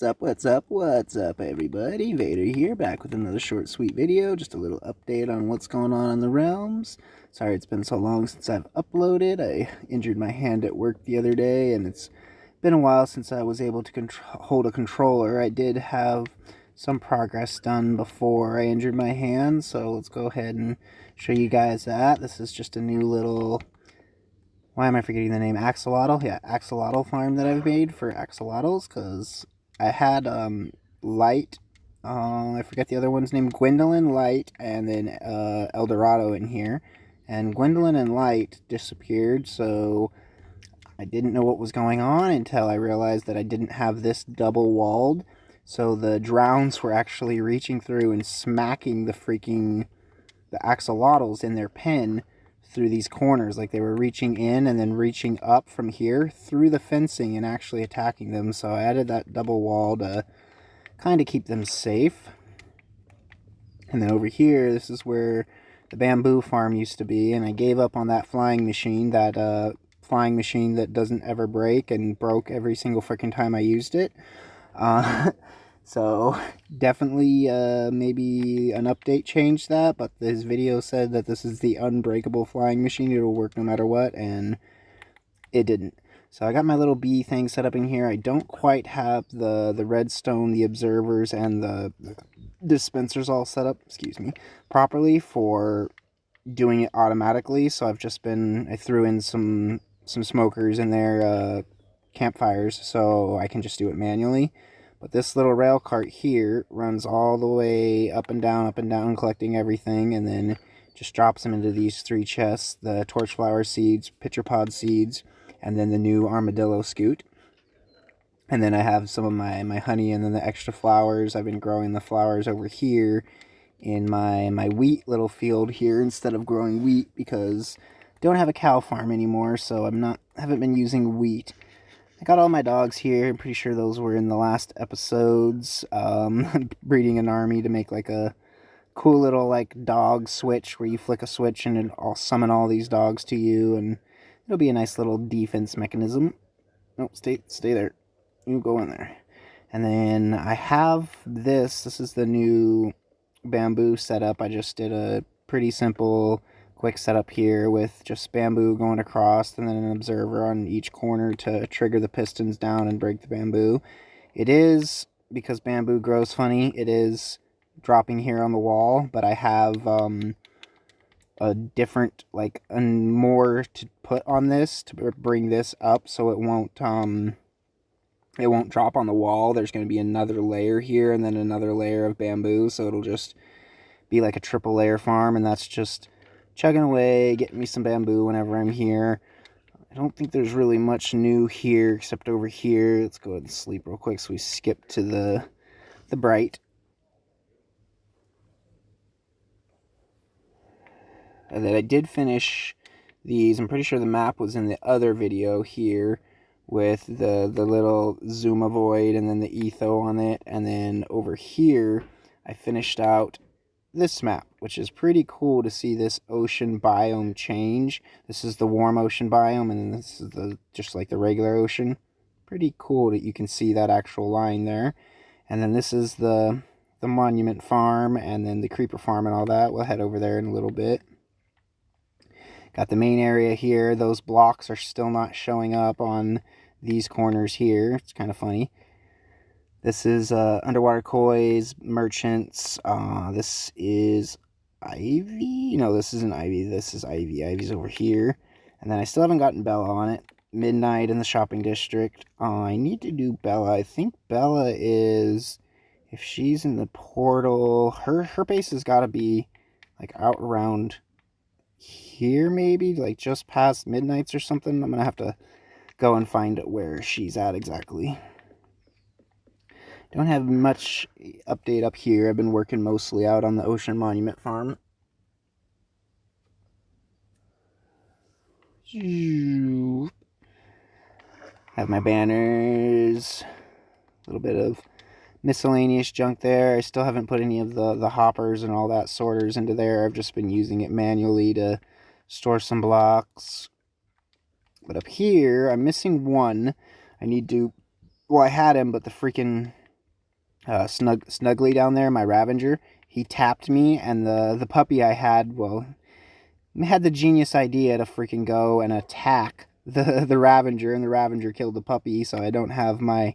What's up, everybody? Vader here, back with another short, sweet video. Just a little update on what's going on in the realms. Sorry it's been so long since I've uploaded. I injured my hand at work the other day, and it's been a while since I was able to hold a controller. I did have some progress done before I injured my hand, so let's go ahead and show you guys that. This is just a new little... Why am I forgetting the name? Axolotl? Yeah, axolotl farm that I've made for axolotls, because I had Light, I forget the other one's name, Gwendolyn, Light, and then Eldorado in here. And Gwendolyn and Light disappeared, so I didn't know what was going on until I realized that I didn't have this double walled. So the drowns were actually reaching through and smacking the axolotls in their pen through these corners, like they were reaching in and then reaching up from here through the fencing and actually attacking them. So I added that double wall to kind of keep them safe. And then over here, this is where the bamboo farm used to be, and I gave up on that flying machine that doesn't ever break and broke every single freaking time I used it. So definitely maybe an update changed that, but this video said that this is the unbreakable flying machine. It'll work no matter what, and it didn't. So I got my little bee thing set up in here. I don't quite have the redstone, the observers, and the dispensers all set up, properly for doing it automatically. So I threw in some smokers in there, campfires, so I can just do it manually. But this little rail cart here runs all the way up and down, collecting everything, and then just drops them into these 3 chests: the torchflower seeds, pitcher pod seeds, and then the new armadillo scoot. And then I have some of my honey and then the extra flowers. I've been growing the flowers over here in my wheat little field here instead of growing wheat, because I don't have a cow farm anymore, so haven't been using wheat. I got all my dogs here. I'm pretty sure those were in the last episodes. Breeding an army to make like a cool little like dog switch where you flick a switch and it'll summon all these dogs to you, and it'll be a nice little defense mechanism. No, stay there. You go in there. And then I have this. This is the new bamboo setup. I just did a pretty simple quick setup here with just bamboo going across and then an observer on each corner to trigger the pistons down and break the bamboo. It is, because bamboo grows funny, it is dropping here on the wall, but I have a different, like, more to put on this to bring this up so it won't drop on the wall. There's going to be another layer here and then another layer of bamboo, so it'll just be like a triple layer farm, and that's just chugging away, getting me some bamboo whenever I'm here. I don't think there's really much new here except over here. Let's go ahead and sleep real quick so we skip to the bright. And then I did finish these. I'm pretty sure the map was in the other video here with the little Zuma void and then the etho on it. And then over here I finished out this map, which is pretty cool to see this ocean biome change. This is the warm ocean biome, and this is just like the regular ocean. Pretty cool that you can see that actual line there. And then this is the monument farm, and then the creeper farm and all that. We'll head over there in a little bit. Got the main area here. Those blocks are still not showing up on these corners here. It's kind of funny. This is underwater koi's, merchants. This is ivy. No, this isn't ivy. This is ivy. Ivy's over here. And then I still haven't gotten Bella on it. Midnight in the shopping district. I need to do Bella. I think Bella is, if she's in the portal, her base has got to be like out around here, maybe like just past Midnight's or something. I'm gonna have to go and find where she's at exactly. Don't have much update up here. I've been working mostly out on the Ocean Monument Farm. Have my banners. A little bit of miscellaneous junk there. I still haven't put any of the hoppers and all that sorters into there. I've just been using it manually to store some blocks. But up here, I'm missing one. I need to... Well, I had him, but the freaking Snuggly down there, my Ravager. He tapped me, and the puppy I had, well, had the genius idea to freaking go and attack the Ravager, and the Ravager killed the puppy. So I don't have my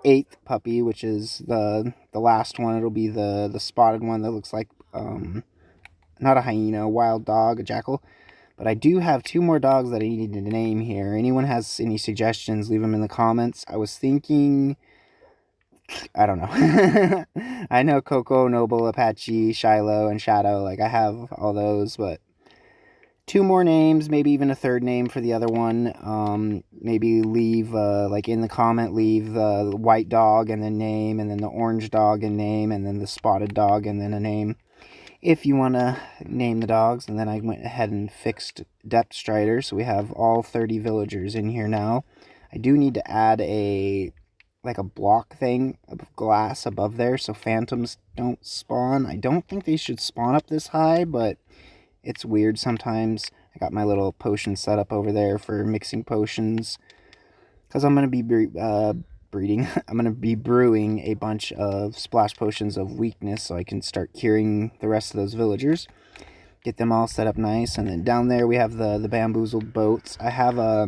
8th puppy, which is the last one. It'll be the spotted one that looks like not a hyena, a wild dog, a jackal. But I do have 2 more dogs that I need to name here. Anyone has any suggestions, leave them in the comments. I was thinking, I don't know. I know Coco, Noble, Apache, Shiloh, and Shadow. Like, I have all those, but 2 more names, maybe even a 3rd name for the other one. Maybe leave, like in the comment, leave the white dog and then name, and then the orange dog and name, and then the spotted dog and then a name, if you want to name the dogs. And then I went ahead and fixed Depth Strider, so we have all 30 villagers in here now. I do need to add a block thing of glass above there so phantoms don't spawn. I don't think they should spawn up this high, but it's weird sometimes. I got my little potion set up over there for mixing potions, because I'm going to be breeding. I'm going to be brewing a bunch of splash potions of weakness so I can start curing the rest of those villagers. Get them all set up nice. And then down there we have the bamboozled boats. I have a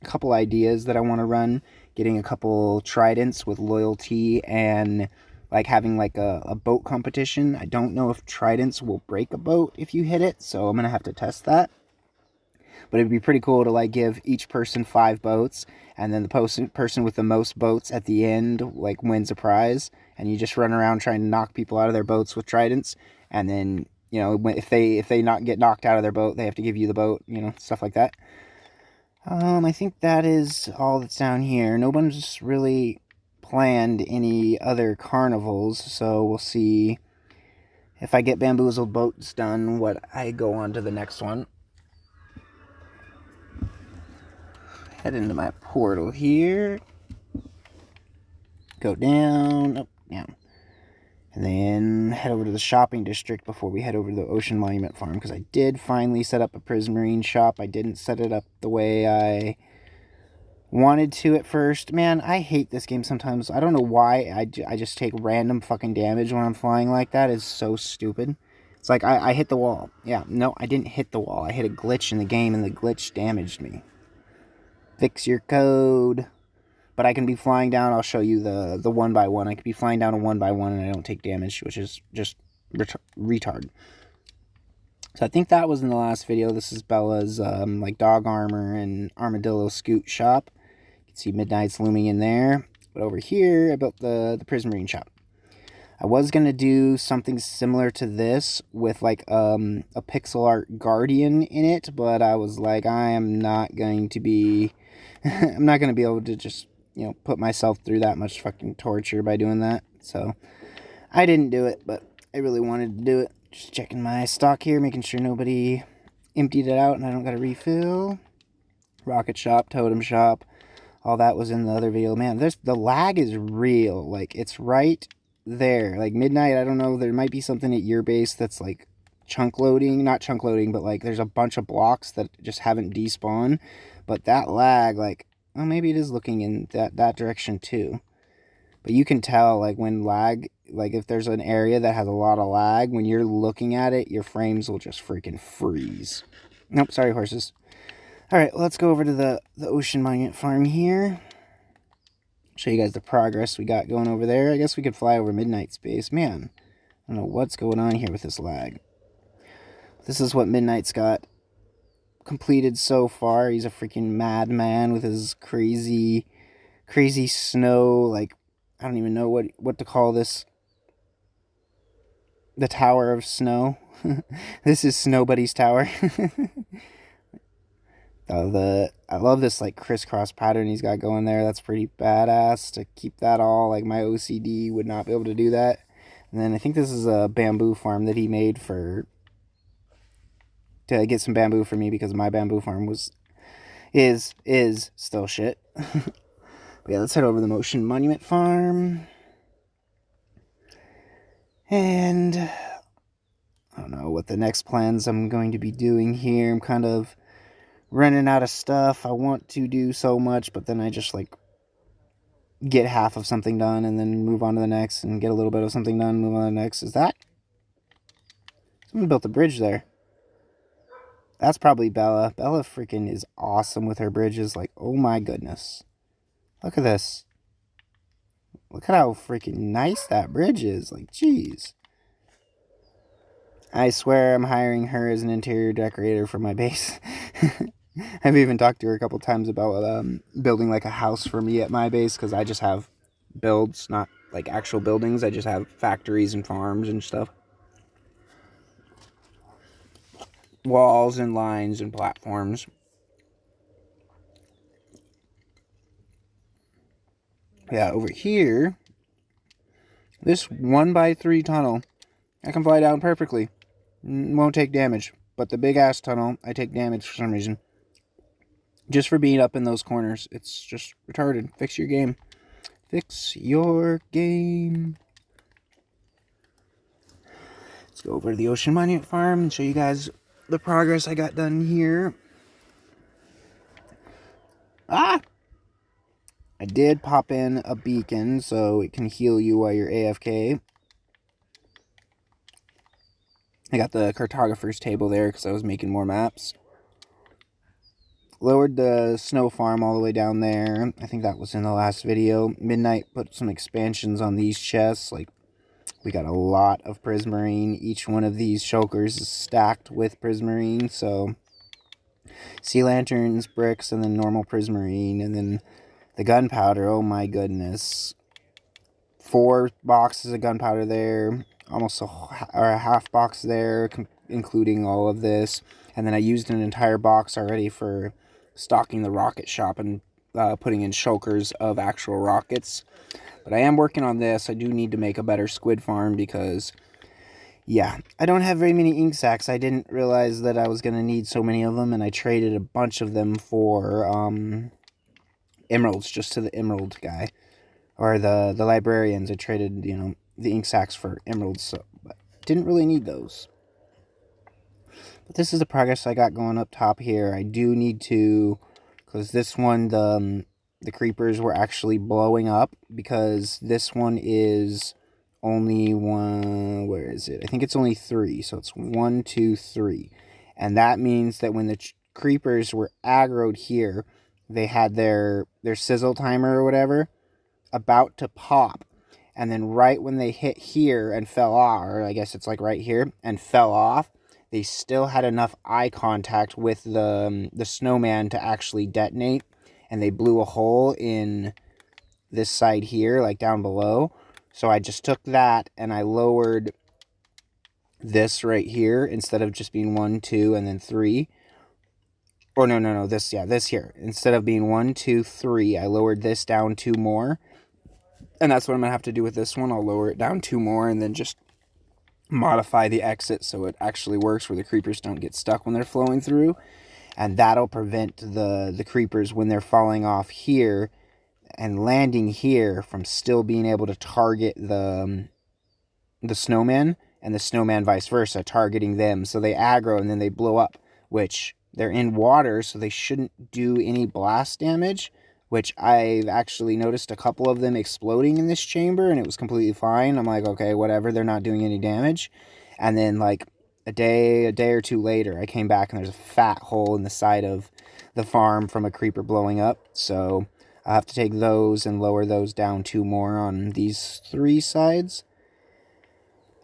couple ideas that I want to run. Getting a couple tridents with loyalty, and like having like a boat competition. I don't know if tridents will break a boat if you hit it, so I'm going to have to test that. But it'd be pretty cool to like give each person 5 boats, and then the person with the most boats at the end like wins a prize, and you just run around trying to knock people out of their boats with tridents. And then, you know, if they not get knocked out of their boat, they have to give you the boat, you know, stuff like that. I think that is all that's down here. No one's really planned any other carnivals, so we'll see if I get bamboozled boats done, what I go on to the next one. Head into my portal here. Go down, up, down. And then head over to the shopping district before we head over to the Ocean Monument Farm, because I did finally set up a Prismarine shop. I didn't set it up the way I wanted to at first. Man, I hate this game sometimes. I don't know why I just take random fucking damage when I'm flying like that. It's so stupid. It's like I hit the wall. Yeah, no, I didn't hit the wall. I hit a glitch in the game, and the glitch damaged me. Fix your code. But I can be flying down. I'll show you the 1x1. I could be flying down a 1x1 and I don't take damage, which is just retard. So I think that was in the last video. This is Bella's like dog armor and armadillo scoot shop. You can see Midnight's looming in there. But over here, I built the Prismarine shop. I was going to do something similar to this with like a pixel art guardian in it, but I was like, I am not going to be I'm not going to be able to just, you know, put myself through that much fucking torture by doing that. So I didn't do it, but I really wanted to do it. Just checking my stock here, making sure nobody emptied it out and I don't got to refill. Rocket shop, totem shop, all that was in the other video. Man, the lag is real. Like, it's right there. Like, Midnight, I don't know, there might be something at your base that's like chunk loading. Not chunk loading, but like there's a bunch of blocks that just haven't despawned. But that lag, like, well, maybe it is looking in that direction too. But you can tell, like, when lag, like, if there's an area that has a lot of lag, when you're looking at it, your frames will just freaking freeze. Nope, sorry, horses. Alright, well, let's go over to the Ocean Monument Farm here. Show you guys the progress we got going over there. I guess we could fly over Midnight's base. Man, I don't know what's going on here with this lag. This is what Midnight's got completed so far. He's a freaking madman with his crazy snow, like, I don't even know what to call this. The Tower of Snow. This is Snow Buddy's tower. I love this like crisscross pattern he's got going there. That's pretty badass to keep that all. Like, my OCD would not be able to do that. And then I think this is a bamboo farm that he made to get some bamboo for me, because my bamboo farm is still shit. But yeah, let's head over to the Ocean Monument Farm. And I don't know what the next plans I'm going to be doing here. I'm kind of running out of stuff. I want to do so much, but then I just like get half of something done and then move on to the next and get a little bit of something done, move on to the next. Is that? Someone built a bridge there. That's probably Bella. Bella freaking is awesome with her bridges. Like, oh my goodness. Look at this. Look at how freaking nice that bridge is. Like, jeez. I swear I'm hiring her as an interior decorator for my base. I've even talked to her a couple times about building like a house for me at my base, because I just have builds, not like actual buildings. I just have factories and farms and stuff. Walls and lines and platforms. Yeah, over here, this 1x3 tunnel, I can fly down perfectly. Won't take damage. But the big ass tunnel, I take damage for some reason. Just for being up in those corners. It's just retarded. Fix your game. Fix your game. Let's go over to the Ocean Monument Farm and show you guys the progress I got done here. Ah! I did pop in a beacon so it can heal you while you're AFK. I got the cartographer's table there because I was making more maps. Lowered the snow farm all the way down there. I think that was in the last video. Midnight put some expansions on these chests. Like, we got a lot of prismarine. Each one of these shulkers is stacked with prismarine. So, sea lanterns, bricks, and then normal prismarine. And then the gunpowder. Oh my goodness. 4 boxes of gunpowder there. Almost a half box there, including all of this. And then I used an entire box already for stocking the rocket shop and putting in shulkers of actual rockets. But I am working on this. I do need to make a better squid farm because, yeah, I don't have very many ink sacs. I didn't realize that I was going to need so many of them, and I traded a bunch of them for emeralds, just to the emerald guy. Or the librarians. I traded, you know, the ink sacs for emeralds, so but didn't really need those. But this is the progress I got going up top here. I do need to, because this one, the creepers were actually blowing up, because this one is only one, where is it? I think it's only 3, so it's 1, 2, 3. And that means that when the creepers were aggroed here, they had their sizzle timer or whatever about to pop, and then right when they hit here and fell off, or I guess it's like right here, and fell off, they still had enough eye contact with the snowman to actually detonate, and they blew a hole in this side here, like down below. So I just took that and I lowered this right here instead of just being 1, 2, and then 3. Or no, this here. Instead of being 1, 2, 3, I lowered this down 2 more. And that's what I'm going to have to do with this one. I'll lower it down 2 more and then just modify the exit so it actually works where the creepers don't get stuck when they're flowing through. And that'll prevent the creepers when they're falling off here and landing here from still being able to target the snowman, and the snowman vice versa, targeting them. So they aggro and then they blow up, which they're in water, so they shouldn't do any blast damage, which I've actually noticed a couple of them exploding in this chamber, and it was completely fine. I'm like, okay, whatever, they're not doing any damage. And then, like, a day or 2 later, I came back, and there's a fat hole in the side of the farm from a creeper blowing up. So I'll have to take those and lower those down 2 more on these 3 sides.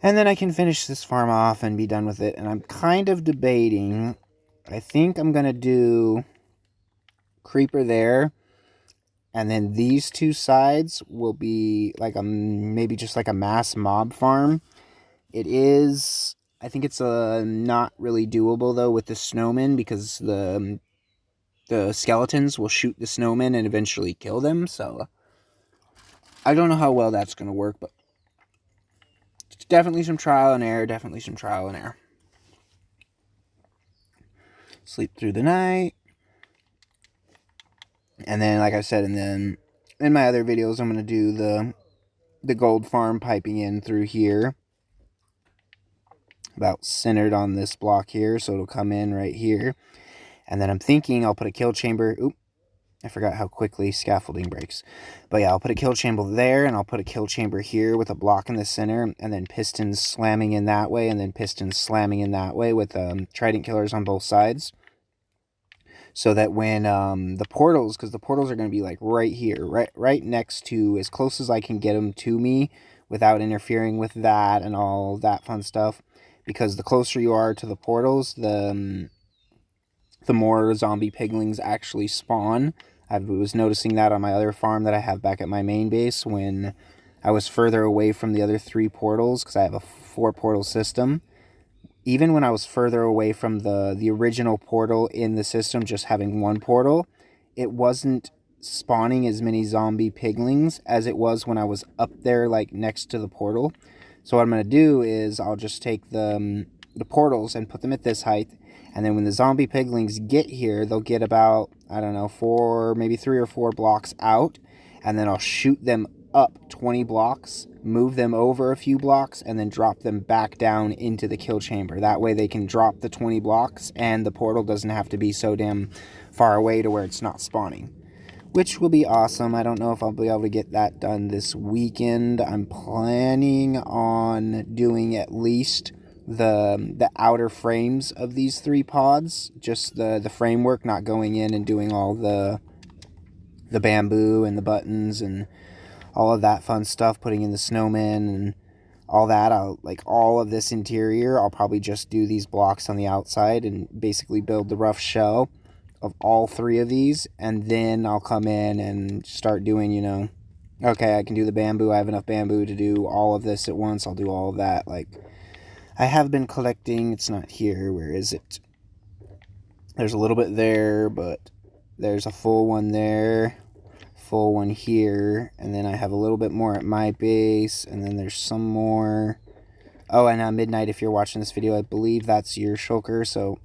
And then I can finish this farm off and be done with it. And I'm kind of debating, I think I'm going to do creeper there, and then these 2 sides will be like maybe just like a mass mob farm. It is, I think it's not really doable though with the snowmen, because the skeletons will shoot the snowmen and eventually kill them. So I don't know how well that's going to work, but it's definitely some trial and error, Sleep through the night. And then, like I said, and then in my other videos, I'm going to do the gold farm piping in through here. About centered on this block here, so it'll come in right here. And then I'm thinking I'll put a kill chamber. Oop. I forgot how quickly scaffolding breaks. But yeah, I'll put a kill chamber there, and I'll put a kill chamber here with a block in the center, and then pistons slamming in that way, and then pistons slamming in that way with trident killers on both sides. So that when the portals, because the portals are going to be like right here, right next to, as close as I can get them to me without interfering with that and all that fun stuff. Because the closer you are to the portals, the more zombie piglings actually spawn. I was noticing that on my other farm that I have back at my main base when I was further away from the other 3 portals, because I have a 4 portal system. Even when I was further away from the original portal in the system, just having 1 portal, it wasn't spawning as many zombie piglings as it was when I was up there, like, next to the portal. So what I'm going to do is I'll just take the portals and put them at this height, and then when the zombie piglings get here, they'll get about, I don't know, maybe 3 or 4 blocks out, and then I'll shoot them up 20 blocks, move them over a few blocks, and then drop them back down into the kill chamber. That way they can drop the 20 blocks, and the portal doesn't have to be so damn far away to where it's not spawning, which will be awesome. I don't know if I'll be able to get that done this weekend. I'm planning on doing at least the outer frames of these 3 pods, just the framework, not going in and doing all the bamboo and the buttons and all of that fun stuff, putting in the snowmen and all that. Like all of this interior, I'll probably just do these blocks on the outside and basically build the rough shell of all 3 of these, and then I'll come in and start doing, you know, okay, I can do the bamboo, I have enough bamboo to do all of this at once, I'll do all of that. Like, I have been collecting, it's not here, where is it? There's a little bit there, but there's a full one there, full one here, and then I have a little bit more at my base, and then there's some more. Oh, and Midnight, if you're watching this video, I believe that's your shulker, so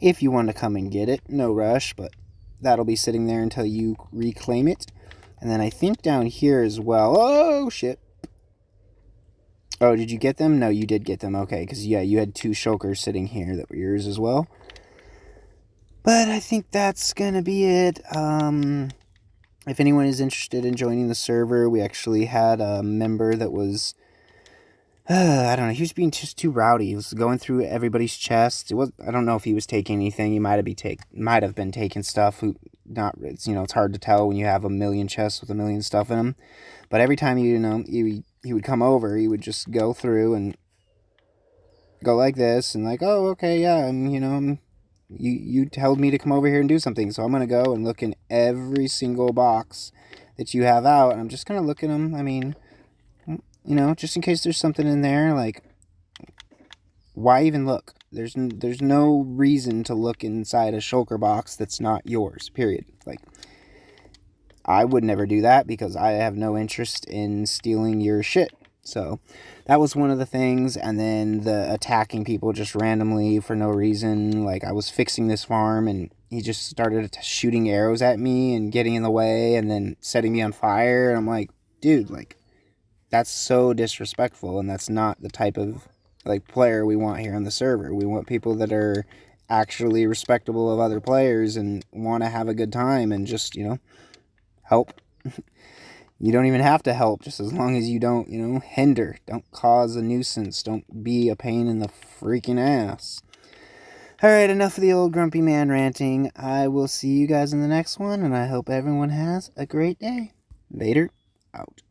if you want to come and get it, no rush, but that'll be sitting there until you reclaim it. And then I think down here as well. Oh, shit. Oh, did you get them? No, you did get them. Okay, because, yeah, you had 2 shulkers sitting here that were yours as well. But I think that's going to be it. If anyone is interested in joining the server, we actually had a member that was... I don't know, he was being just too rowdy. He was going through everybody's chests. I don't know if he was taking anything. He might have been taking stuff. It's hard to tell when you have a million chests with a million stuff in them. But every time, he would come over, he would just go through and go like this and like, oh, okay, yeah, you told me to come over here and do something, so I'm going to go and look in every single box that you have out, and I'm just going to look at them. I mean, just in case there's something in there, like, why even look? There's no reason to look inside a shulker box that's not yours, period. Like, I would never do that because I have no interest in stealing your shit. So that was one of the things. And then the attacking people just randomly for no reason. Like, I was fixing this farm and he just started shooting arrows at me and getting in the way and then setting me on fire. And I'm like, dude, like, that's so disrespectful, and that's not the type of, like, player we want here on the server. We want people that are actually respectable of other players and want to have a good time and just, help. You don't even have to help, just as long as you don't, hinder. Don't cause a nuisance. Don't be a pain in the freaking ass. Alright, enough of the old grumpy man ranting. I will see you guys in the next one, and I hope everyone has a great day. Vader, out.